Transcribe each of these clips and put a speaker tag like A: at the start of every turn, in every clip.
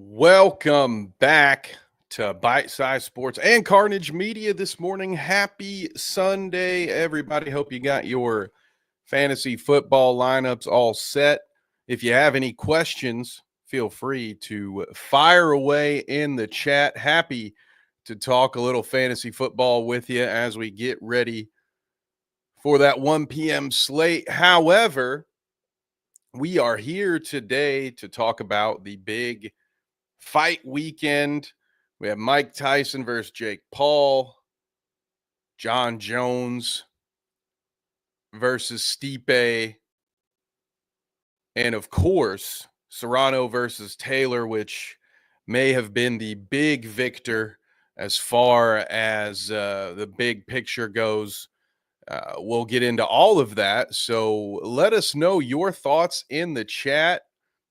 A: Welcome back to Bite Size Sports and Carnage Media this morning. Happy Sunday, everybody. Hope you got your fantasy football lineups all set. If you have any questions, feel free to fire away in the chat. Happy to talk a little fantasy football with you as we get ready for that 1 p.m. slate. However, we are here today to talk about the big fight weekend. We have Mike Tyson versus Jake Paul, John Jones versus Stipe, and of course, Serrano versus Taylor, which may have been the big victor as far as the big picture goes. We'll get into all of that. So let us know your thoughts in the chat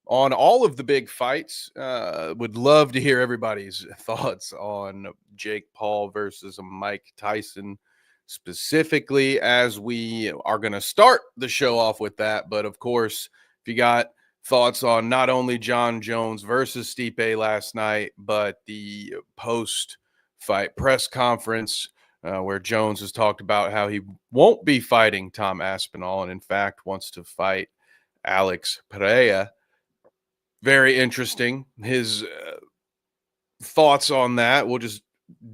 A: on all of the big fights. Would love to hear everybody's thoughts on Jake Paul versus Mike Tyson, specifically, as we are going to start the show off with that. But of course, if you got thoughts on not only John Jones versus Stipe last night, but the post-fight press conference where Jones has talked about how he won't be fighting Tom Aspinall and, in fact, wants to fight Alex Pereira. Very interesting. His thoughts on that. We'll just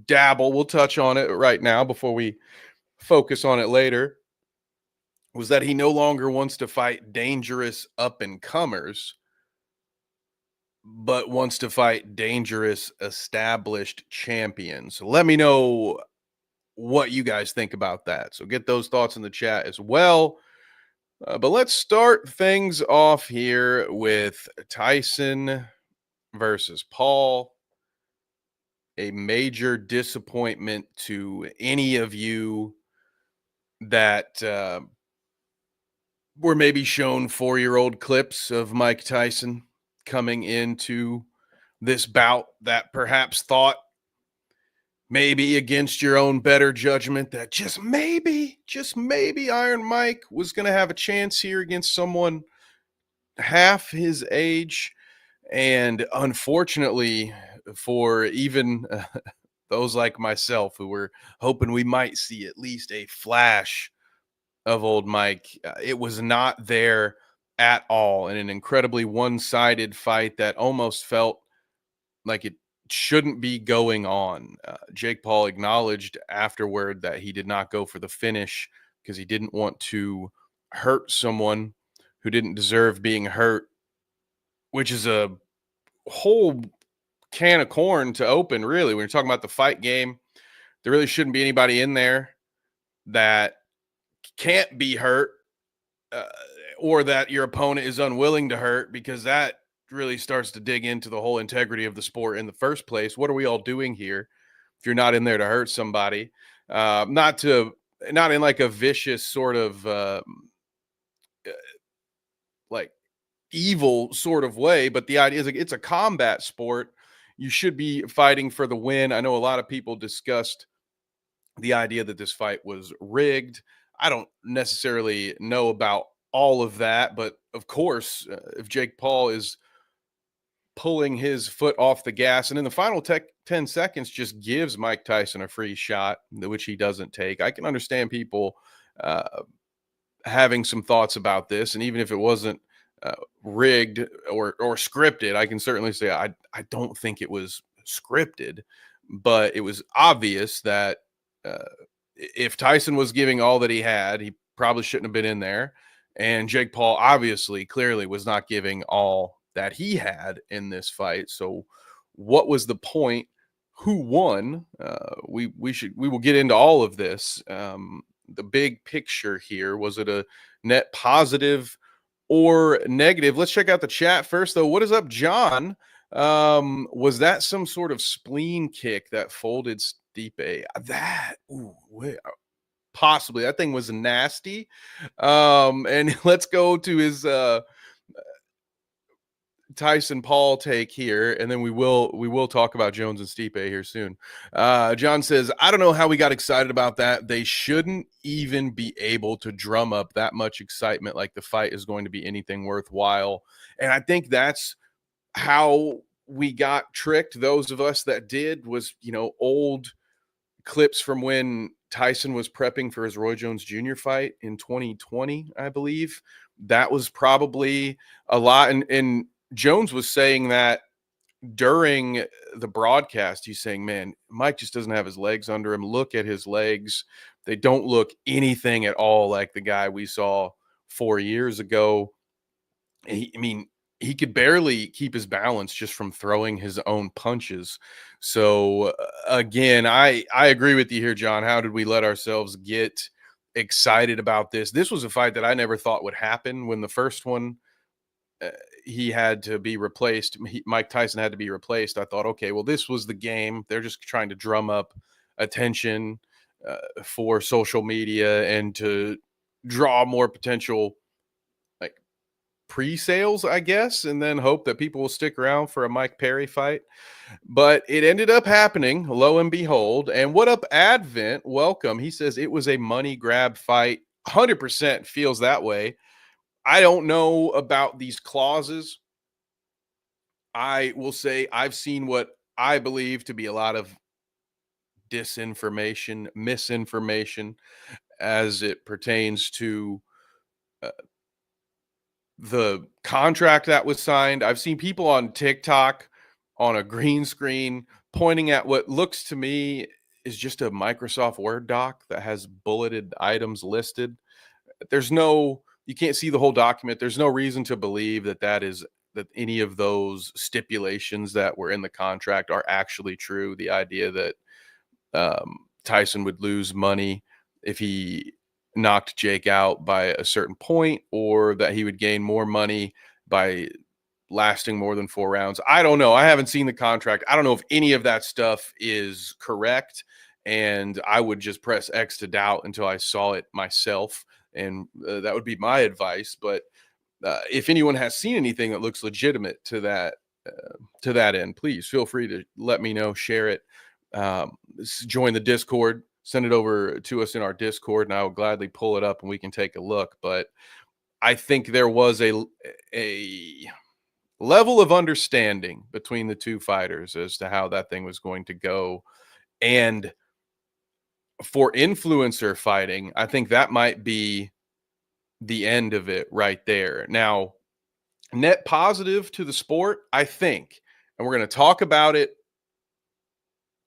A: dabble. We'll touch on it right now before we focus on it later. Was that he no longer wants to fight dangerous up-and-comers, but wants to fight dangerous established champions. Let me know what you guys think about that. So get those thoughts in the chat as well. But let's start things off here with Tyson versus Paul. A major disappointment to any of you that were maybe shown 4-year-old clips of Mike Tyson coming into this bout that perhaps thought maybe against your own better judgment that just maybe Iron Mike was going to have a chance here against someone half his age. And unfortunately, for even those like myself who were hoping we might see at least a flash of old Mike, it was not there at all, in an incredibly one-sided fight that almost felt like it shouldn't be going on. Jake Paul acknowledged afterward that he did not go for the finish because he didn't want to hurt someone who didn't deserve being hurt, which is a whole can of corn to open, really. When you're talking about the fight game, there really shouldn't be anybody in there that can't be hurt or that your opponent is unwilling to hurt, because that really starts to dig into the whole integrity of the sport in the first place. What are we all doing here if you're not in there to hurt somebody? Not in like a vicious sort of like evil sort of way, but the idea is like it's a combat sport. You should be fighting for the win. I know a lot of people discussed the idea that this fight was rigged. I don't necessarily know about all of that, but of course, if Jake Paul is pulling his foot off the gas and in the final 10 seconds just gives Mike Tyson a free shot, which he doesn't take, I can understand people having some thoughts about this. And even if it wasn't rigged or scripted, I can certainly say I don't think it was scripted, but it was obvious that if Tyson was giving all that he had, he probably shouldn't have been in there. And Jake Paul obviously clearly was not giving all that he had in this fight. So what was the point? Who won? We will get into all of this. The big picture here, was it a net positive or negative? Let's check out the chat first, though. What is up, John? Was that some sort of spleen kick that folded Stipe? Possibly. That thing was nasty. And let's go to his Tyson Paul take here, and then we will talk about Jones and Stipe here soon. John says, I don't know how we got excited about that. They shouldn't even be able to drum up that much excitement like the fight is going to be anything worthwhile. And I think that's how we got tricked. Those of us that did was, old clips from when Tyson was prepping for his Roy Jones Jr. fight in 2020, I believe. That was probably a lot. And Jones was saying that during the broadcast. He's saying, man, Mike just doesn't have his legs under him. Look at his legs. They don't look anything at all like the guy we saw 4 years ago. I mean, he could barely keep his balance just from throwing his own punches. So again, I agree with you here, John. How did we let ourselves get excited about this? This was a fight that I never thought would happen. When the first one, uh, he had to be replaced. Mike Tyson had to be replaced. I thought, okay, well, this was the game. They're just trying to drum up attention for social media and to draw more potential like pre-sales, I guess, and then hope that people will stick around for a Mike Perry fight. But it ended up happening, lo and behold. And what up, Advent? Welcome. He says it was a money grab fight. 100% feels that way. I don't know about these clauses. I will say I've seen what I believe to be a lot of disinformation, misinformation as it pertains to uh, the contract that was signed. I've seen people on TikTok on a green screen pointing at what looks to me is just a Microsoft Word doc that has bulleted items listed. You can't see the whole document. There's no reason to believe that any of those stipulations that were in the contract are actually true. The idea that Tyson would lose money if he knocked Jake out by a certain point, or that he would gain more money by lasting more than 4 rounds. I don't know. I haven't seen the contract. I don't know if any of that stuff is correct. And I would just press X to doubt until I saw it myself. And that would be my advice. But if anyone has seen anything that looks legitimate to that end, please feel free to let me know, share it, join the Discord, send it over to us in our Discord, and I will gladly pull it up and we can take a look. But I think there was a level of understanding between the two fighters as to how that thing was going to go. And for influencer fighting, I think that might be the end of it right there. Now, net positive to the sport, I think, and we're going to talk about it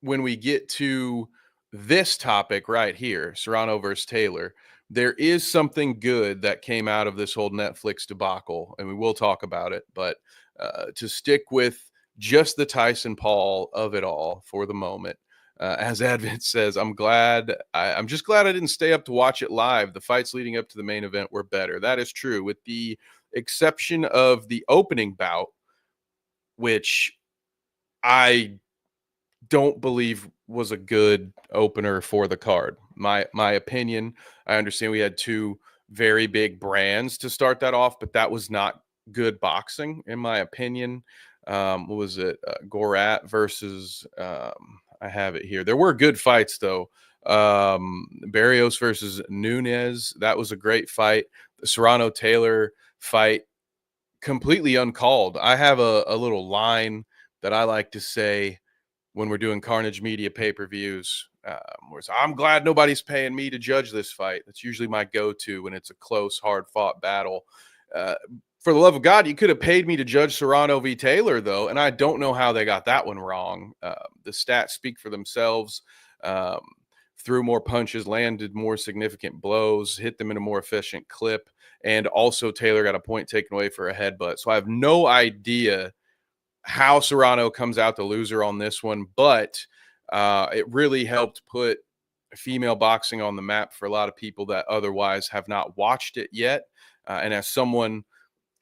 A: when we get to this topic right here, Serrano versus Taylor. There is something good that came out of this whole Netflix debacle, and we will talk about it. But to stick with just the Tyson Paul of it all for the moment, as Advent says, I'm just glad I didn't stay up to watch it live. The fights leading up to the main event were better. That is true, with the exception of the opening bout, which I don't believe was a good opener for the card. My opinion. I understand we had two very big brands to start that off, but that was not good boxing, in my opinion. What was it? Gorat versus I have it here. There were good fights though. Barrios versus Nunez. That was a great fight. The Serrano Taylor fight, completely uncalled. I have a little line that I like to say when we're doing Carnage Media pay-per-views, where I'm glad nobody's paying me to judge this fight. That's usually my go-to when it's a close, hard-fought battle. For the love of God, you could have paid me to judge Serrano v. Taylor, though, and I don't know how they got that one wrong. The stats speak for themselves. Threw more punches, landed more significant blows, hit them in a more efficient clip, and also Taylor got a point taken away for a headbutt. So I have no idea how Serrano comes out the loser on this one, but it really helped put female boxing on the map for a lot of people that otherwise have not watched it yet. And as someone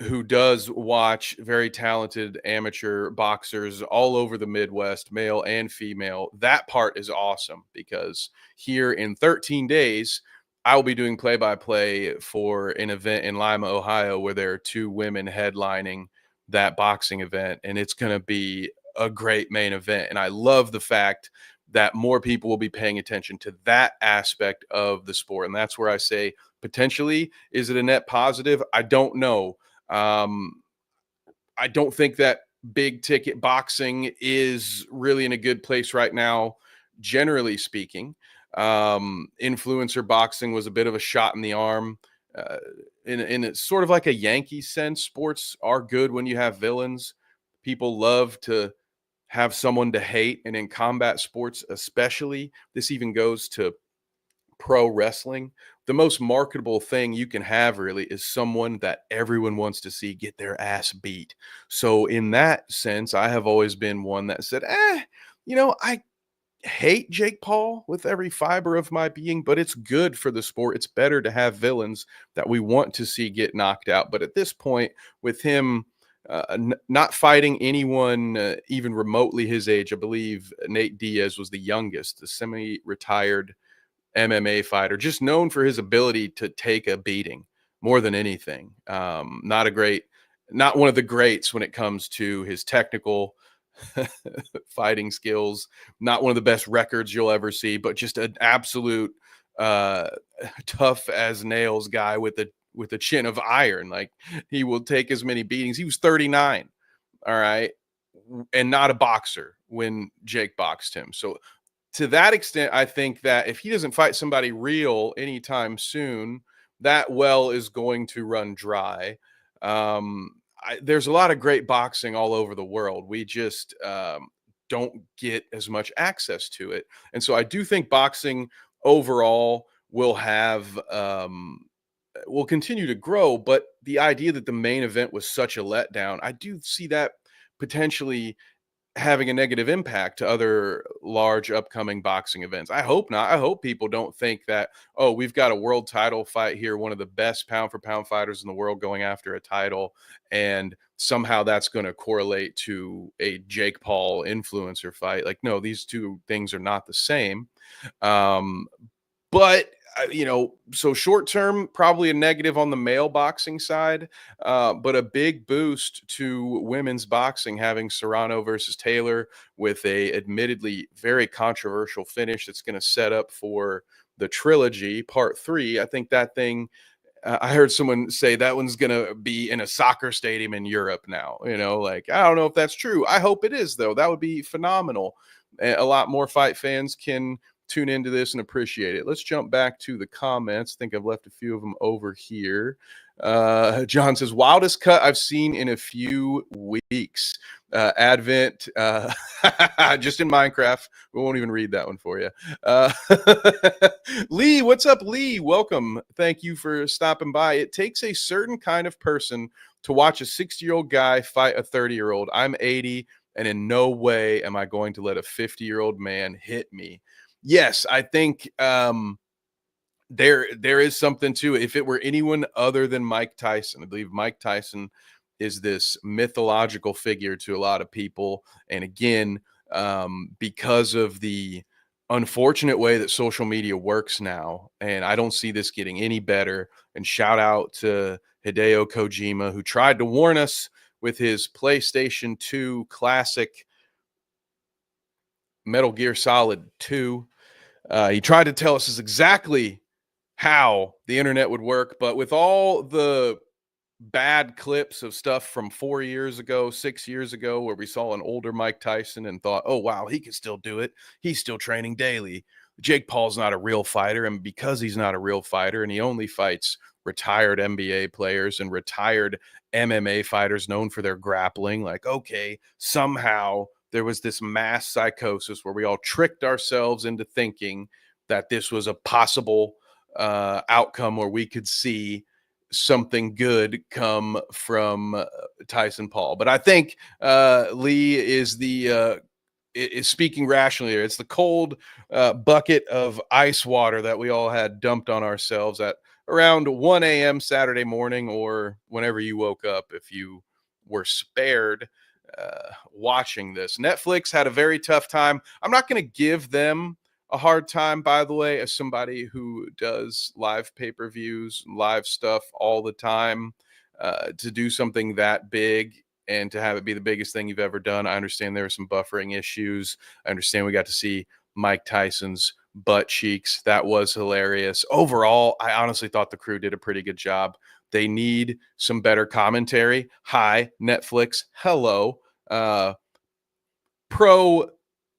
A: who does watch very talented amateur boxers all over the Midwest, male and female, that part is awesome, because here in 13 days, I will be doing play-by-play for an event in Lima, Ohio, where there are two women headlining that boxing event, and it's going to be a great main event. And I love the fact that more people will be paying attention to that aspect of the sport. And that's where I say, potentially, is it a net positive? I don't know. I don't think that big ticket boxing is really in a good place right now, generally speaking. Influencer boxing was a bit of a shot in the arm. Uh, in it's sort of like a Yankee sense, sports are good when you have villains. People love to have someone to hate. And in combat sports, especially, this even goes to pro wrestling. The most marketable thing you can have really is someone that everyone wants to see get their ass beat. So, in that sense, I have always been one that said, I hate Jake Paul with every fiber of my being, but it's good for the sport. It's better to have villains that we want to see get knocked out. But at this point, with him not fighting anyone even remotely his age, I believe Nate Diaz was the youngest, the semi retired MMA fighter, just known for his ability to take a beating more than anything. Not one of the greats when it comes to his technical fighting skills, not one of the best records you'll ever see, but just an absolute uh, tough as nails guy with a chin of iron. Like he will take as many beatings. He was 39, all right, and not a boxer when Jake boxed him. So to that extent, I think that if he doesn't fight somebody real anytime soon, that well is going to run dry. There's a lot of great boxing all over the world. We just don't get as much access to it. And so I do think boxing overall will continue to grow. But the idea that the main event was such a letdown, I do see that potentially having a negative impact to other large upcoming boxing events. I hope not. I hope people don't think that, oh, we've got a world title fight here, one of the best pound for pound fighters in the world going after a title, and somehow that's going to correlate to a Jake Paul influencer fight. Like, no, these two things are not the same. Um, but so short term, probably a negative on the male boxing side, but a big boost to women's boxing having Serrano versus Taylor with a admittedly very controversial finish that's going to set up for the trilogy part 3. I think that thing. I heard someone say that one's going to be in a soccer stadium in Europe now. Like I don't know if that's true. I hope it is though. That would be phenomenal. A lot more fight fans can tune into this and appreciate it. Let's jump back to the comments. I think I've left a few of them over here. John says, wildest cut I've seen in a few weeks. Advent, just in Minecraft. We won't even read that one for you. Lee, what's up, Lee? Welcome. Thank you for stopping by. It takes a certain kind of person to watch a 60-year-old guy fight a 30-year-old. I'm 80, and in no way am I going to let a 50-year-old man hit me. Yes, I think there is something to it. If it were anyone other than Mike Tyson, I believe Mike Tyson is this mythological figure to a lot of people. And again, because of the unfortunate way that social media works now, and I don't see this getting any better. And shout out to Hideo Kojima, who tried to warn us with his PlayStation 2 classic Metal Gear Solid 2. He tried to tell us exactly how the internet would work, but with all the bad clips of stuff from 4 years ago, 6 years ago, where we saw an older Mike Tyson and thought, oh, wow, he can still do it. He's still training daily. Jake Paul's not a real fighter. And because he's not a real fighter and he only fights retired NBA players and retired MMA fighters known for their grappling, like, okay, somehow there was this mass psychosis where we all tricked ourselves into thinking that this was a possible outcome where we could see something good come from Tyson Paul. But I think Lee is speaking rationally here. It's the cold bucket of ice water that we all had dumped on ourselves at around 1 a.m. Saturday morning, or whenever you woke up, if you were spared watching this. Netflix had a very tough time. I'm not going to give them a hard time, by the way, as somebody who does live pay-per-views, live stuff all the time, to do something that big and to have it be the biggest thing you've ever done. I understand there were some buffering issues. I understand we got to see Mike Tyson's butt cheeks. That was hilarious. Overall, I honestly thought the crew did a pretty good job. They need some better commentary. Hi, Netflix. Hello. uh, pro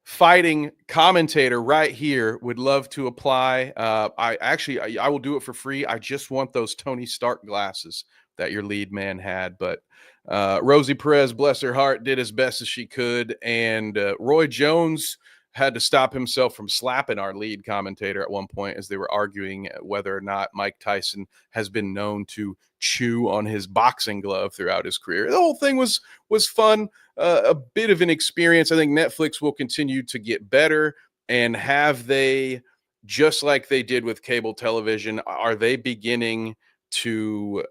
A: fighting commentator right here would love to apply. I will do it for free. I just want those Tony Stark glasses that your lead man had. But Rosie Perez, bless her heart, did as best as she could. And Roy Jones had to stop himself from slapping our lead commentator at one point as they were arguing whether or not Mike Tyson has been known to chew on his boxing glove throughout his career. The whole thing was fun, a bit of an experience. I think Netflix will continue to get better. And have they, just like they did with cable television, are they beginning to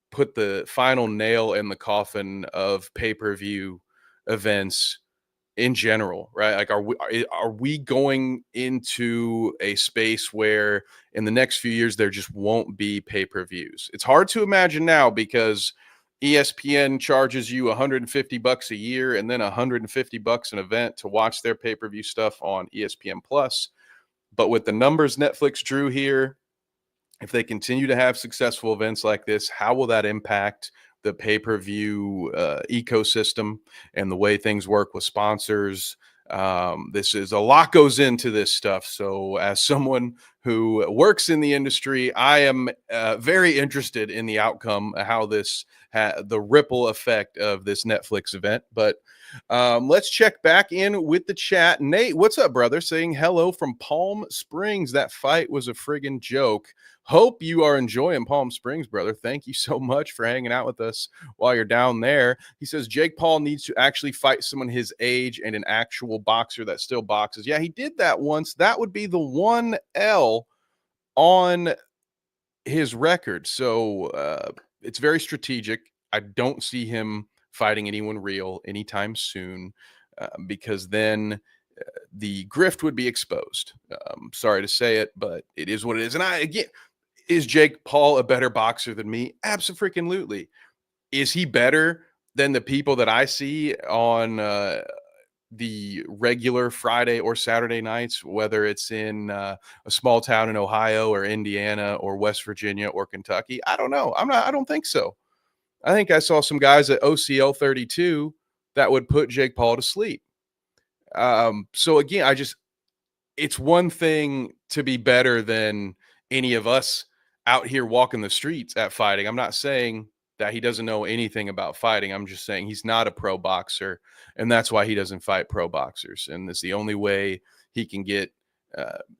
A: put the final nail in the coffin of pay-per-view events in general, right? Like, are we going into a space where in the next few years there just won't be pay-per-views? It's hard to imagine now because ESPN charges you $150 a year and then $150 an event to watch their pay-per-view stuff on ESPN Plus. But with the numbers Netflix drew here, if they continue to have successful events like this, how will that impact the pay-per-view ecosystem and the way things work with sponsors? This is a lot goes into this stuff. So as someone who works in the industry, I am very interested in the outcome, how this the ripple effect of this Netflix event. But let's check back in with the chat. Nate, what's up, brother? Saying hello from Palm Springs. That fight was a friggin' joke. Hope you are enjoying Palm Springs, brother. Thank you so much for hanging out with us while you're down there. He says Jake Paul needs to actually fight someone his age and an actual boxer that still boxes. Yeah, he did that once. That would be the one L on his record. So it's very strategic. I don't see him fighting anyone real anytime soon because then the grift would be exposed. Sorry to say it, but it is what it is. And is Jake Paul a better boxer than me? Absolutely. Is he better than the people that I see on the regular Friday or Saturday nights, whether it's in a small town in Ohio or Indiana or West Virginia or Kentucky? I don't know. I don't think so. I think I saw some guys at OCL 32 that would put Jake Paul to sleep. So again, it's one thing to be better than any of us out here walking the streets at fighting. I'm not saying that he doesn't know anything about fighting. I'm just saying he's not a pro boxer, and that's why he doesn't fight pro boxers. And it's the only way he can get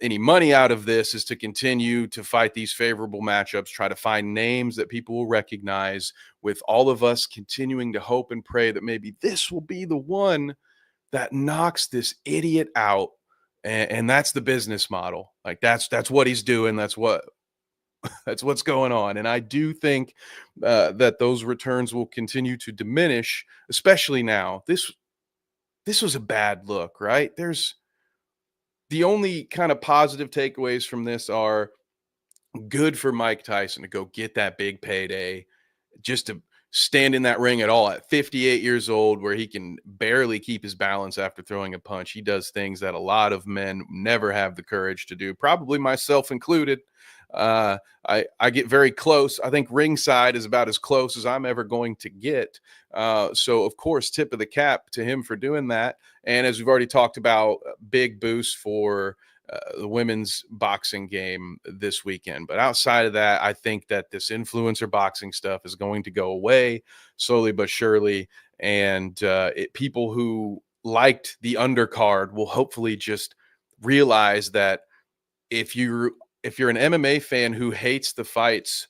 A: any money out of this is to continue to fight these favorable matchups, try to find names that people will recognize, with all of us continuing to hope and pray that maybe this will be the one that knocks this idiot out. And that's the business model. Like that's what he's doing. That's what's going on. And I do think that those returns will continue to diminish, especially now. This was a bad look, right? There's the only kind of positive takeaways from this are good for Mike Tyson to go get that big payday, just to stand in that ring at all at 58 years old, where he can barely keep his balance after throwing a punch. He does things that a lot of men never have the courage to do, probably myself included. I get very close. I think ringside is about as close as I'm ever going to get. So of course, tip of the cap to him for doing that. And as we've already talked about, big boost for the women's boxing game this weekend. But outside of that, I think that this influencer boxing stuff is going to go away slowly but surely. And people who liked the undercard will hopefully just realize that if you're an MMA fan who hates the fights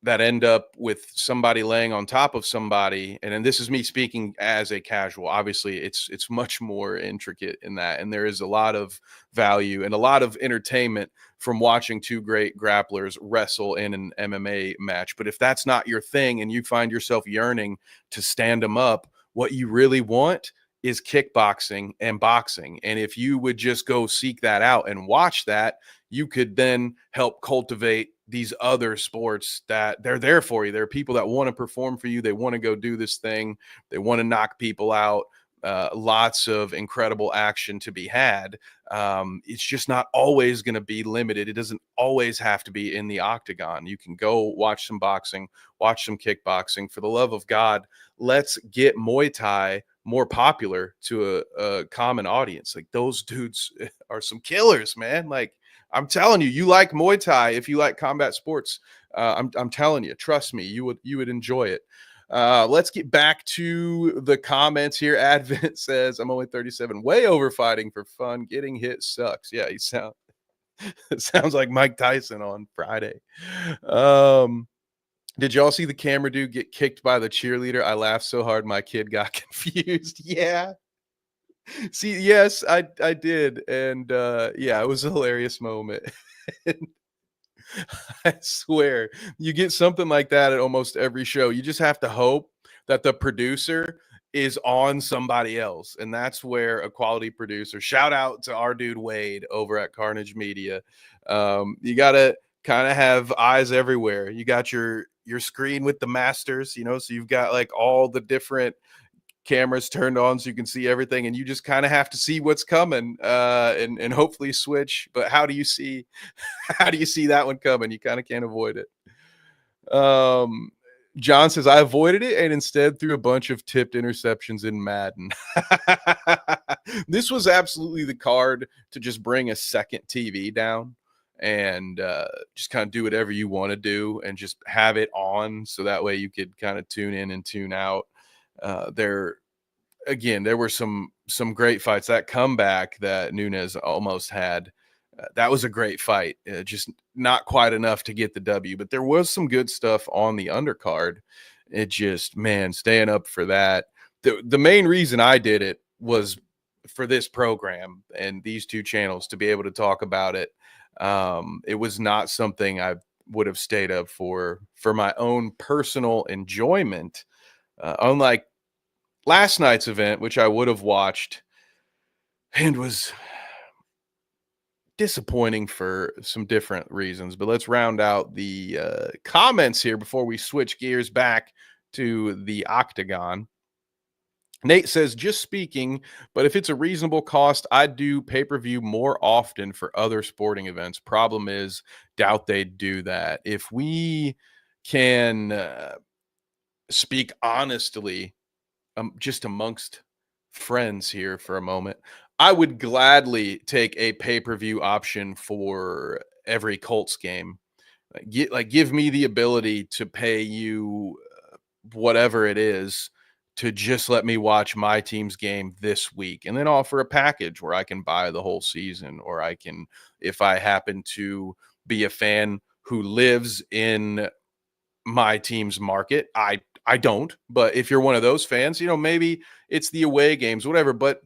A: that end up with somebody laying on top of somebody, and this is me speaking as a casual, obviously it's much more intricate in that, and there is a lot of value and a lot of entertainment from watching two great grapplers wrestle in an MMA match. But if that's not your thing and you find yourself yearning to stand them up, what you really want is kickboxing and boxing. And if you would just go seek that out and watch that, you could then help cultivate these other sports that they're there for you. There are people that want to perform for you. They want to go do this thing. They want to knock people out. lots of incredible action to be had. It's just not always going to be limited. It doesn't always have to be in the octagon. You can go watch some boxing, watch some kickboxing. For the love of God, let's get Muay Thai more popular to a common audience. Like, those dudes are some killers, man. Like, I'm telling you, you like Muay Thai, if you like combat sports, I'm telling you, trust me, you would enjoy it. Let's get back to the comments here. Advent says, I'm only 37, way over fighting for fun. Getting hit sucks. Yeah, you sound it sounds like Mike Tyson on Friday. Did y'all see the camera dude get kicked by the cheerleader? I laughed so hard my kid got confused. Yeah. See, yes, I did. And yeah, it was a hilarious moment. I swear, you get something like that at almost every show. You just have to hope that the producer is on somebody else. And that's where a quality producer, shout out to our dude Wade over at Carnage Media. You got to kind of have eyes everywhere. You got your screen with the masters, so you've got like all the different cameras turned on so you can see everything, and you just kind of have to see what's coming and hopefully switch. But how do you see that one coming? You kind of can't avoid it. John says, I avoided it and instead threw a bunch of tipped interceptions in Madden. This was absolutely the card to just bring a second TV down and just kind of do whatever you want to do and just have it on, so that way you could kind of tune in and tune out. There were some great fights. That comeback that Nunes almost had, that was a great fight. Just not quite enough to get the W, but there was some good stuff on the undercard. It just, man, staying up for that. The main reason I did it was for this program and these two channels to be able to talk about it. It was not something I would have stayed up for my own personal enjoyment. Unlike last night's event, which I would have watched and was disappointing for some different reasons. But let's round out the comments here before we switch gears back to the octagon. Nate says, just speaking, but if it's a reasonable cost, I'd do pay-per-view more often for other sporting events. Problem is, doubt they'd do that. If we can speak honestly, just amongst friends here for a moment, I would gladly take a pay-per-view option for every Colts game. Give me the ability to pay you whatever it is to just let me watch my team's game this week, and then offer a package where I can buy the whole season, or I can, if I happen to be a fan who lives in my team's market. I don't, but if you're one of those fans, maybe it's the away games, whatever. But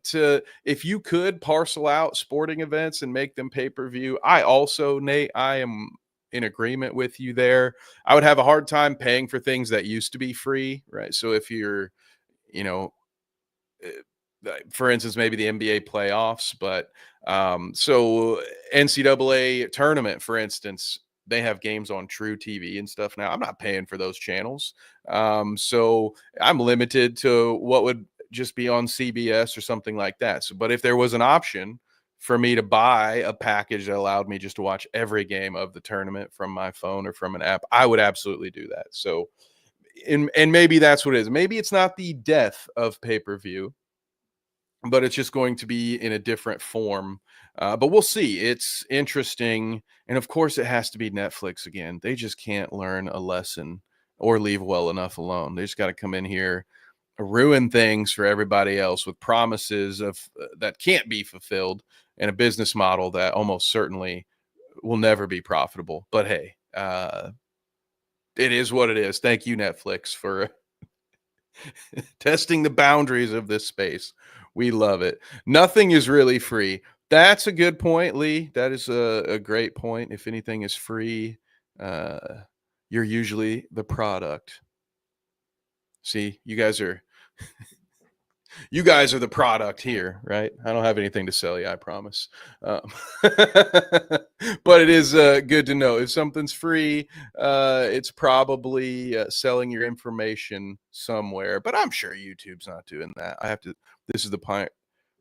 A: if you could parcel out sporting events and make them pay-per-view, Nate, I am in agreement with you there. I would have a hard time paying for things that used to be free, right? So if you're, you know, for instance, maybe the NBA playoffs, but so NCAA tournament, for instance, they have games on True TV and stuff now. I'm not paying for those channels. So I'm limited to what would just be on CBS or something like that. So, but if there was an option for me to buy a package that allowed me just to watch every game of the tournament from my phone or from an app, I would absolutely do that. So, and maybe that's what it is. Maybe it's not the death of pay-per-view, but it's just going to be in a different form. But we'll see. It's interesting. And of course, it has to be Netflix again. They just can't learn a lesson or leave well enough alone. They just got to come in here, ruin things for everybody else with promises of that can't be fulfilled, and a business model that almost certainly will never be profitable. But hey, it is what it is. Thank you, Netflix, for testing the boundaries of this space. We love it. Nothing is really free. That's a good point, Lee. That is a great point. If anything is free, you're usually the product. See, you guys are the product here, right? I don't have anything to sell you, I promise. But it is good to know if something's free, it's probably selling your information somewhere. But I'm sure YouTube's not doing that. This is the part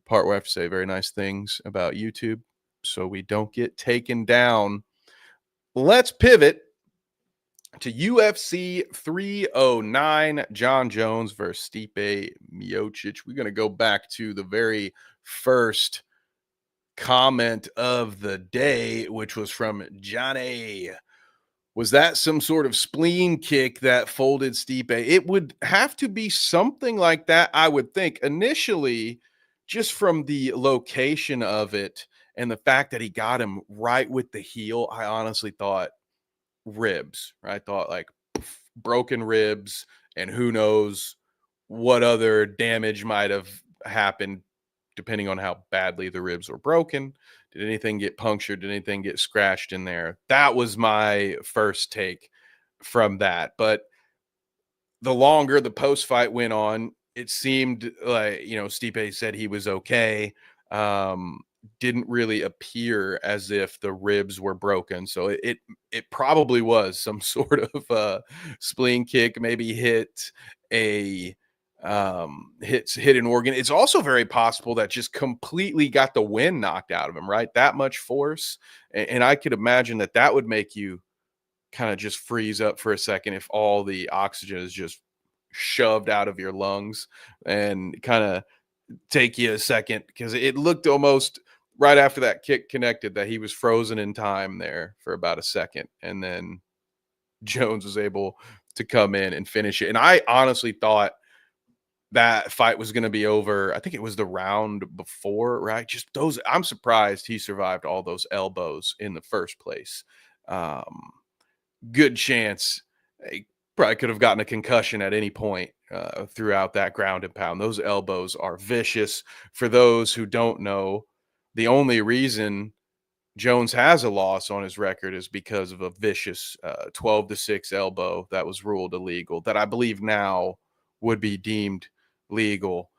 A: where I have to say very nice things about YouTube so we don't get taken down. Let's pivot to UFC 309, John Jones versus Stipe Miocic. We're going to go back to the very first comment of the day, which was from Johnny. Was that some sort of spleen kick that folded Stipe? It would have to be something like that, I would think. Initially, just from the location of it and the fact that he got him right with the heel, I honestly thought ribs. Right? I thought like broken ribs, and who knows what other damage might have happened depending on how badly the ribs were broken. Did anything get punctured? Did anything get scratched in there? That was my first take from that. But the longer the post fight went on, it seemed like, Stipe said he was okay. Um, didn't really appear as if the ribs were broken. So it probably was some sort of spleen kick, maybe hit a hit an organ. It's also very possible that just completely got the wind knocked out of him, right? That much force. And I could imagine that would make you kind of just freeze up for a second if all the oxygen is just shoved out of your lungs, and kind of take you a second, because it looked almost right after that kick connected that he was frozen in time there for about a second, and then Jones was able to come in and finish it. And I honestly thought that fight was going to be over. I think it was the round before, right? Just those, I'm surprised he survived all those elbows in the first place. Um, Good chance he probably could have gotten a concussion at any point throughout that ground and pound. Those elbows are vicious. For those who don't know, the only reason Jones has a loss on his record is because of a vicious 12-6 elbow that was ruled illegal, that I believe now would be deemed legal.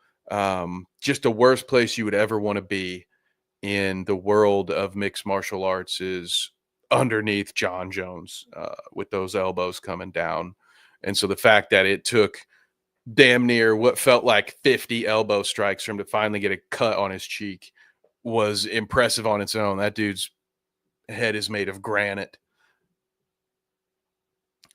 A: Just the worst place you would ever want to be in the world of mixed martial arts is underneath John Jones with those elbows coming down. And so the fact that it took damn near what felt like 50 elbow strikes for him to finally get a cut on his cheek was impressive on its own. That dude's head is made of granite.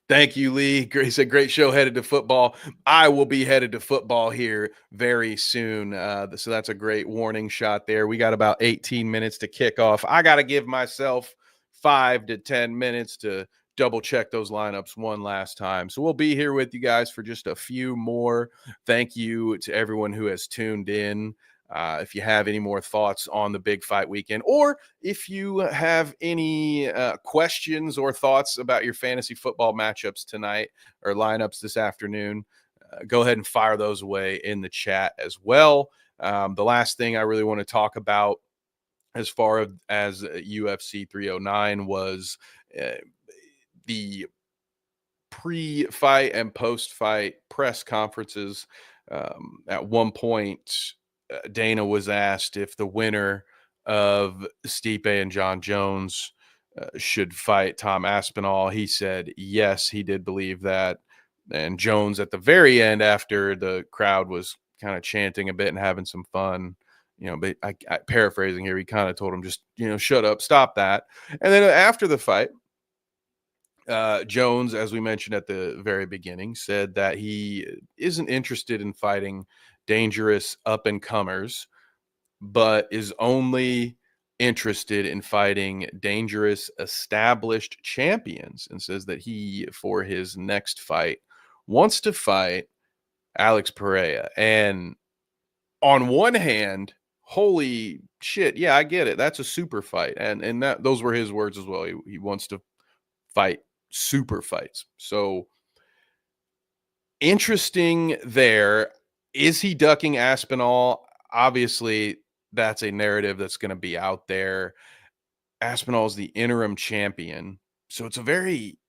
A: Thank you, Lee. He said, great show, headed to football. I will be headed to football here very soon. So that's a great warning shot there. We got about 18 minutes to kick off. I got to give myself 5 to 10 minutes to double check those lineups one last time. So we'll be here with you guys for just a few more. Thank you to everyone who has tuned in. If you have any more thoughts on the big fight weekend, or if you have any questions or thoughts about your fantasy football matchups tonight or lineups this afternoon, go ahead and fire those away in the chat as well. The last thing I really want to talk about as far as UFC 309 was the pre-fight and post-fight press conferences. At one point, Dana was asked if the winner of Stipe and John Jones should fight Tom Aspinall. He said yes, he did believe that. And Jones, at the very end, after the crowd was kind of chanting a bit and having some fun, but I paraphrasing here, he kind of told him, just, shut up, stop that. And then after the fight, Jones, as we mentioned at the very beginning, said that he isn't interested in fighting dangerous up and comers, but is only interested in fighting dangerous established champions, and says that he, for his next fight, wants to fight Alex Pereira. And on one hand, holy shit, yeah, I get it. That's a super fight. And that, those were his words as well. He wants to fight super fights. So interesting there. Is he ducking Aspinall? Obviously, that's a narrative that's going to be out there. Aspinall is the interim champion. So it's a very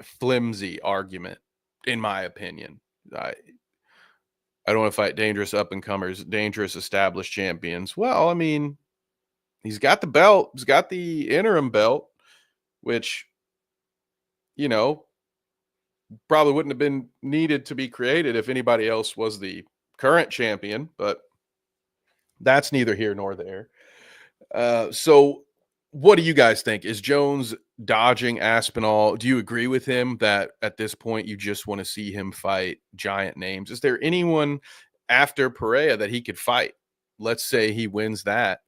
A: flimsy argument, in my opinion. I don't want to fight dangerous up and comers, dangerous established champions. Well, I mean, he's got the belt, he's got the interim belt, which, probably wouldn't have been needed to be created if anybody else was the current champion. But That's neither here nor there. So what do you guys think? Is Jones dodging Aspinall? Do you agree with him that at this point you just want to see him fight giant names? Is there anyone after Pereira that he could fight? Let's say he wins that.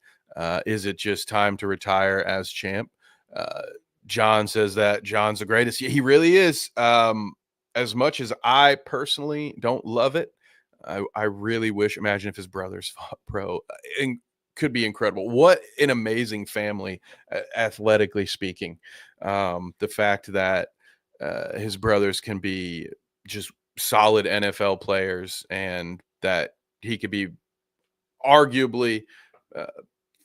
A: Is it just time to retire as champ? Uh, John says that John's the greatest. Yeah, he really is. As much as I personally don't love it, I really wish. Imagine if his brothers fought pro. Could be incredible. What an amazing family, athletically speaking. The fact that his brothers can be just solid NFL players and that he could be arguably uh,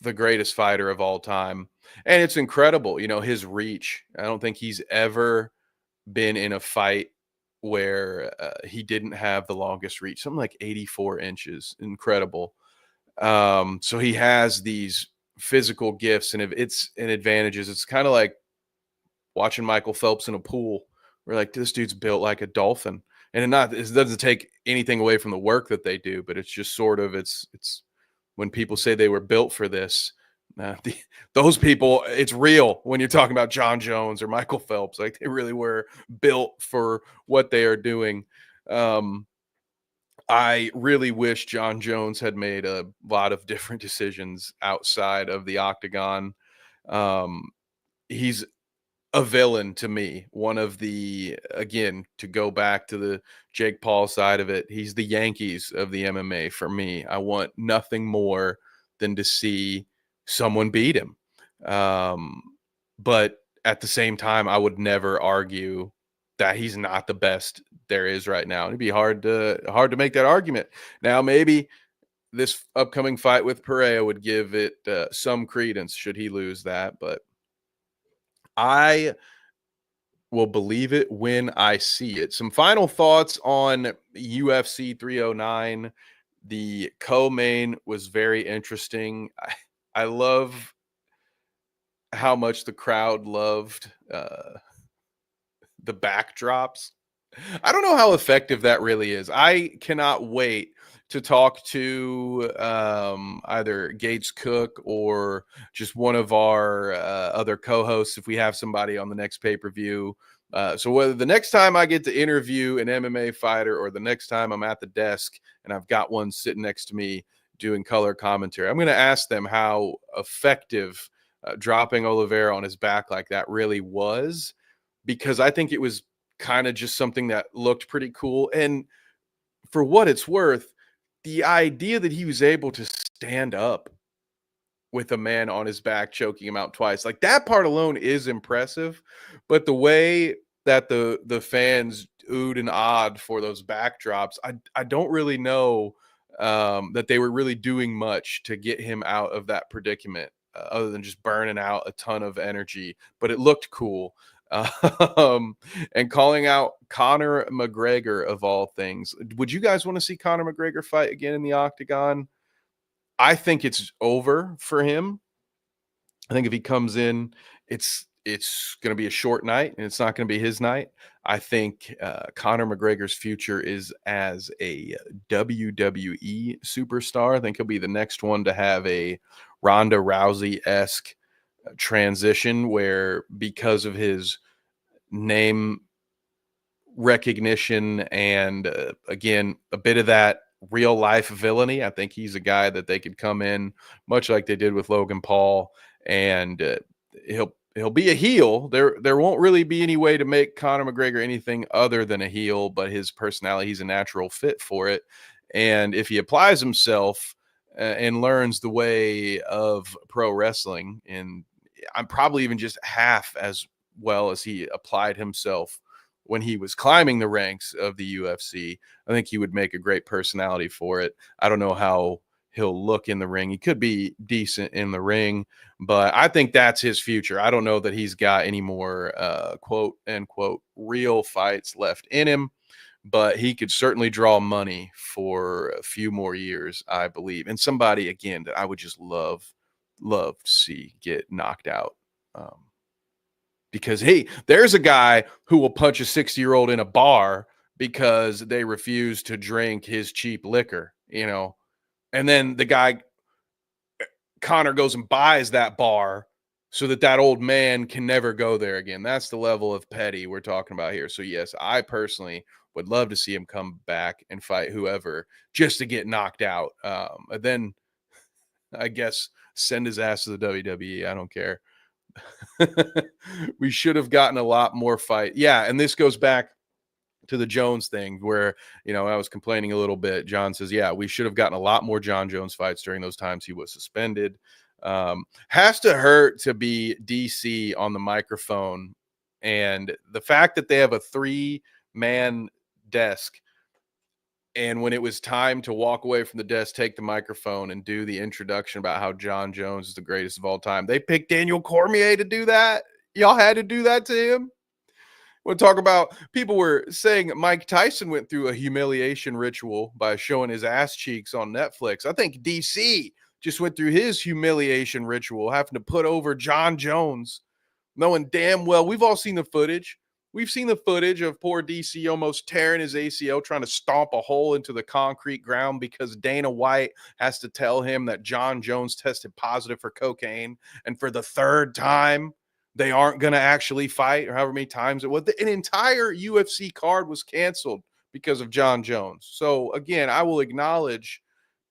A: the greatest fighter of all time. And it's incredible, his reach. I don't think he's ever been in a fight where he didn't have the longest reach, something like 84 inches. Incredible. So he has these physical gifts and advantages. It's kind of like watching Michael Phelps in a pool. We're like, this dude's built like a dolphin. And it doesn't take anything away from the work that they do, but it's just sort of it's when people say they were built for this, those people, it's real when you're talking about John Jones or Michael Phelps. Like they really were built for what they are doing. I really wish John Jones had made a lot of different decisions outside of the octagon. Um, he's a villain to me. One of the, again, to go back to the Jake Paul side of it, he's the Yankees of the MMA for me. I want nothing more than to see someone beat him. But at the same time, I would never argue that he's not the best there is right now. It'd be hard to make that argument. Now, maybe this upcoming fight with Pereira would give it some credence should he lose that, but I will believe it when I see it. Some final thoughts on UFC 309. The co-main was very interesting. I love how much the crowd loved the backdrops. I don't know how effective that really is. I cannot wait to talk to either Gates Cook or just one of our other co-hosts if we have somebody on the next pay-per-view. So whether the next time I get to interview an MMA fighter or the next time I'm at the desk and I've got one sitting next to me doing color commentary, I'm going to ask them how effective dropping Oliveira on his back like that really was, because I think it was kind of just something that looked pretty cool. And for what it's worth, the idea that he was able to stand up with a man on his back choking him out twice, like that part alone is impressive. But the way that the fans oohed and awed for those backdrops, I don't really know that they were really doing much to get him out of that predicament, other than just burning out a ton of energy. But it looked cool. Um, and calling out Conor McGregor of all things. Would you guys want to see Conor McGregor fight again in the octagon? I think it's over for him. I think if he comes in, it's going to be a short night, and it's not going to be his night. I think Conor McGregor's future is as a WWE superstar. I think he'll be the next one to have a Ronda Rousey-esque transition where, because of his name recognition and again, a bit of that real life villainy, I think he's a guy that they could come in much like they did with Logan Paul, and he'll be a heel. There won't really be any way to make Conor McGregor anything other than a heel, but his personality, he's a natural fit for it. And if he applies himself and learns the way of pro wrestling, and I'm probably even just half as well as he applied himself when he was climbing the ranks of the UFC, I think he would make a great personality for it. I don't know how he'll look in the ring. He could be decent in the ring, but I think that's his future. I don't know that he's got any more quote unquote real fights left in him, but he could certainly draw money for a few more years, I believe. And somebody, again, that I would just love to see get knocked out. Because, hey, there's a guy who will punch a 60-year-old in a bar because they refuse to drink his cheap liquor, and then the guy Connor goes and buys that bar so that that old man can never go there again. That's the level of petty we're talking about here. So yes, I personally would love to see him come back and fight whoever just to get knocked out. And then I guess send his ass to the WWE. I don't care. We should have gotten a lot more fight. Yeah, and this goes back to the Jones thing where, I was complaining a little bit. John says, yeah, we should have gotten a lot more John Jones fights during those times he was suspended. Has to hurt to be DC on the microphone. And the fact that they have a 3-man desk, and when it was time to walk away from the desk, take the microphone and do the introduction about how John Jones is the greatest of all time, they picked Daniel Cormier to do that. Y'all had to do that to him. We'll talk about, people were saying Mike Tyson went through a humiliation ritual by showing his ass cheeks on Netflix. I think DC just went through his humiliation ritual, having to put over John Jones, knowing damn well we've all seen the footage. We've seen the footage of poor DC almost tearing his ACL trying to stomp a hole into the concrete ground because Dana White has to tell him that John Jones tested positive for cocaine. And for the third time, they aren't going to actually fight, or however many times it was. An entire UFC card was canceled because of John Jones. So again, I will acknowledge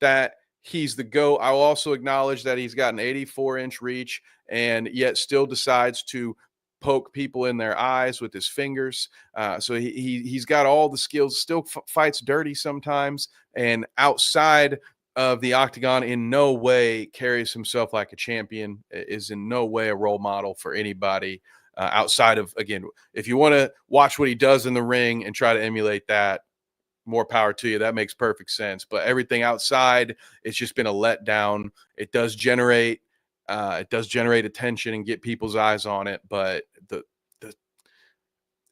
A: that he's the GOAT. I will also acknowledge that he's got an 84-inch reach and yet still decides to poke people in their eyes with his fingers. So he's got all the skills, still fights dirty sometimes, and outside of the octagon in no way carries himself like a champion, is in no way a role model for anybody outside of, again, if you want to watch what he does in the ring and try to emulate that, more power to you. That makes perfect sense. But everything outside, it's just been a letdown. It does generate attention and get people's eyes on it, but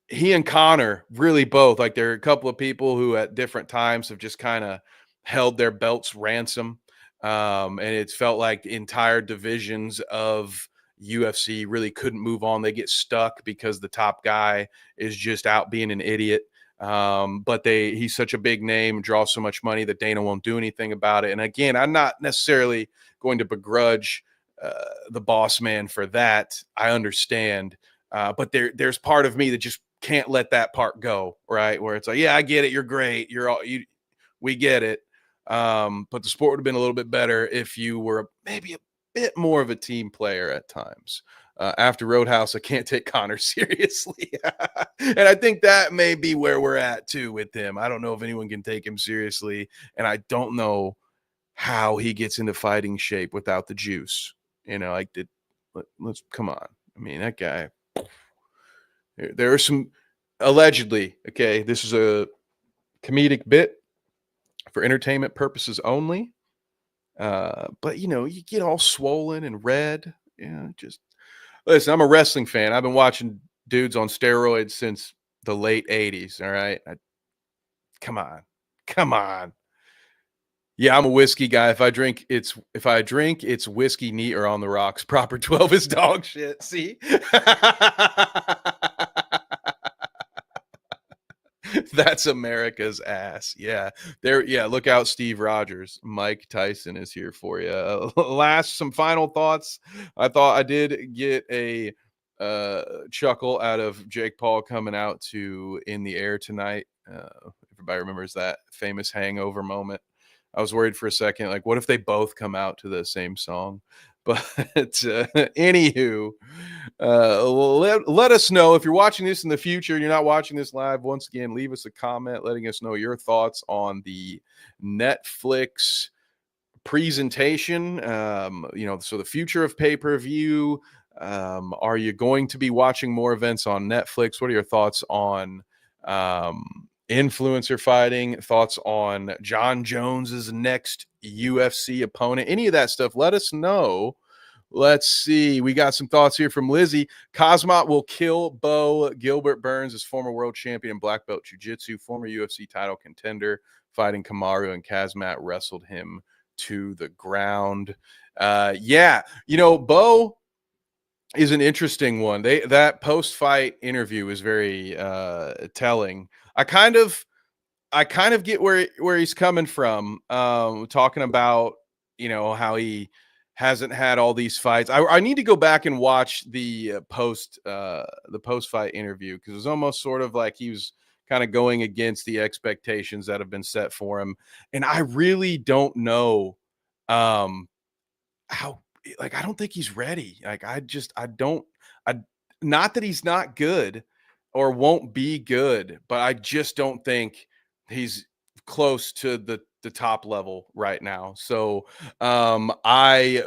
A: he and Connor really both, like, there are a couple of people who at different times have just kind of held their belts ransom. And it's felt like entire divisions of UFC really couldn't move on. They get stuck because the top guy is just out being an idiot. But he's such a big name, draws so much money that Dana won't do anything about it. And again, I'm not necessarily going to begrudge the boss man for that. I understand. But there's part of me that just can't let that part go, right? Where it's like, yeah, I get it. You're great. We get it. But the sport would have been a little bit better if you were maybe a bit more of a team player at times. After Roadhouse, I can't take Connor seriously. And I think that may be where we're at too with him. I don't know if anyone can take him seriously. And I don't know how he gets into fighting shape without the juice. Let's come on. I mean, that guy, there are some, allegedly, okay, this is a comedic bit for entertainment purposes only. But you get all swollen and red. Just listen, I'm a wrestling fan. I've been watching dudes on steroids since the late 80s. All right. Come on. Yeah, I'm a whiskey guy. If I drink, it's whiskey, neat, or on the rocks. Proper 12 is dog shit. See? That's America's ass. Yeah. Look out, Steve Rogers. Mike Tyson is here for you. Some final thoughts. I thought I did get a chuckle out of Jake Paul coming out to In the Air Tonight. Everybody remembers that famous hangover moment. I was worried for a second, like, what if they both come out to the same song? But anywho, let us know if you're watching this in the future and you're not watching this live. Once again, leave us a comment letting us know your thoughts on the Netflix presentation. So the future of pay-per-view. Are you going to be watching more events on Netflix? What are your thoughts on influencer fighting? Thoughts on John Jones's next UFC opponent? Any of that stuff, let us know. Let's see. We got some thoughts here from Lizzie. Cosmot will kill Bo. Gilbert Burns is former world champion in black belt jiu-jitsu, former UFC title contender, fighting Kamaru, and Kazmat wrestled him to the ground. Bo is an interesting one. That post-fight interview is very telling. I kind of get where he's coming from, talking about how he hasn't had all these fights. I need to go back and watch the post fight interview, because it was almost sort of like he was kind of going against the expectations that have been set for him. And I really don't know um how, like, I don't think he's ready. Like, I don't, I not that he's not good or won't be good, but I just don't think he's close to the top level right now. So I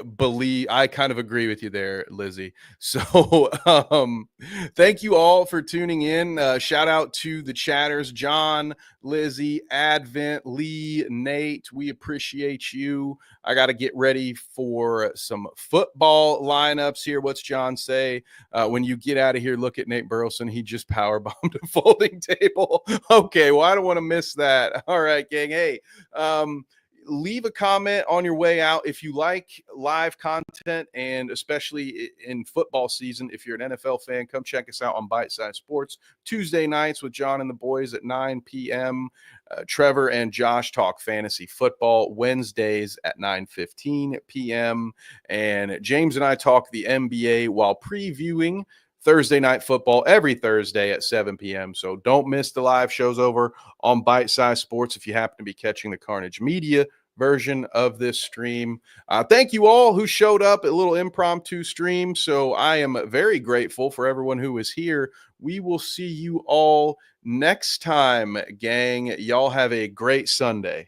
A: kind of agree with you there, Lizzie. So thank you all for tuning in. Shout out to the chatters, John, Lizzie, Advent, Lee, Nate. We appreciate you. I got to get ready for some football lineups here. What's John say? When you get out of here, look at Nate Burleson. He just power bombed a folding table. Okay, well, I don't want to miss that. All right, gang. Hey, leave a comment on your way out if you like live content, and especially in football season. If you're an NFL fan, come check us out on Bite Size Sports Tuesday nights with John and the boys at 9 p.m. Trevor and Josh talk fantasy football Wednesdays at 9:15 p.m. And James and I talk the NBA while previewing Thursday night football every Thursday at 7 p.m. So don't miss the live shows over on Bite Size Sports if you happen to be catching the Carnage Media version of this stream. Thank you all who showed up at a little impromptu stream. So I am very grateful for everyone who is here. We will see you all next time, gang. Y'all have a great Sunday.